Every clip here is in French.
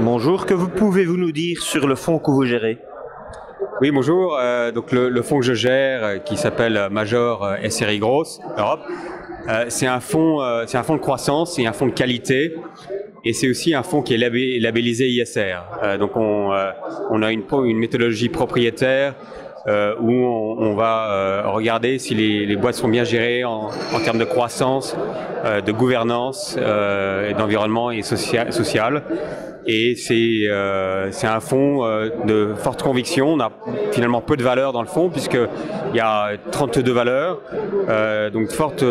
Bonjour, que pouvez-vous nous dire sur le fonds que vous gérez? Oui, bonjour. Donc le fonds que je gère, qui s'appelle Major SRI Growth Europe, c'est un fonds de croissance et un fonds de qualité. Et c'est aussi un fonds qui est labellisé ISR. Donc on a une méthodologie propriétaire où on va regarder si les boîtes sont bien gérées en termes de croissance, de gouvernance, d'environnement et social. Et c'est un fonds de forte conviction. On a finalement peu de valeur dans le fonds puisqu'il y a 32 valeurs, donc forte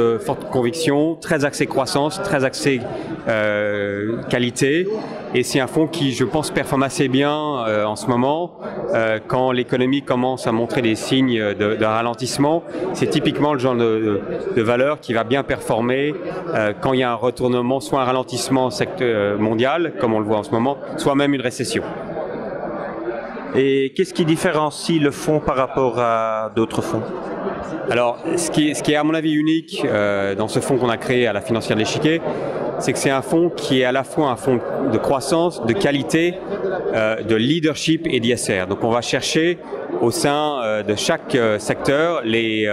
conviction, très axé croissance, très axé qualité. Et c'est un fonds qui, je pense, performe assez bien en ce moment. Quand l'économie commence à montrer des signes de ralentissement, c'est typiquement le genre de valeur qui va bien performer quand il y a un retournement, soit un ralentissement mondial, comme on le voit en ce moment, soit même une récession. Et qu'est-ce qui différencie le fonds par rapport à d'autres fonds? Alors, ce qui est à mon avis unique dans ce fonds qu'on a créé à la Financière de l'Échiquier, c'est que c'est un fonds qui est à la fois un fonds de croissance, de qualité, de leadership et d'ISR. Donc on va chercher au sein de chaque secteur les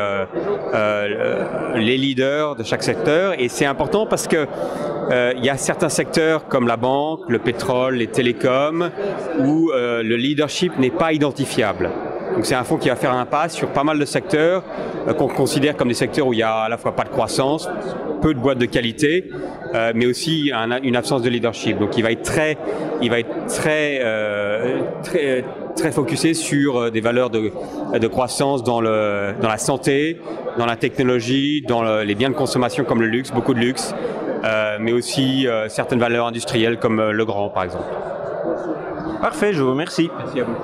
leaders de chaque secteur, et c'est important parce que il y a certains secteurs comme la banque, le pétrole, les télécoms où le leadership n'est pas identifiable. Donc c'est un fonds qui va faire un pas sur pas mal de secteurs qu'on considère comme des secteurs où il y a à la fois pas de croissance, peu de boîtes de qualité, mais aussi une absence de leadership. Donc il va être très focusé sur des valeurs de croissance dans la santé, dans la technologie, dans les biens de consommation comme le luxe, beaucoup de luxe, mais aussi certaines valeurs industrielles comme le grand par exemple. Parfait, je vous remercie. Merci à vous.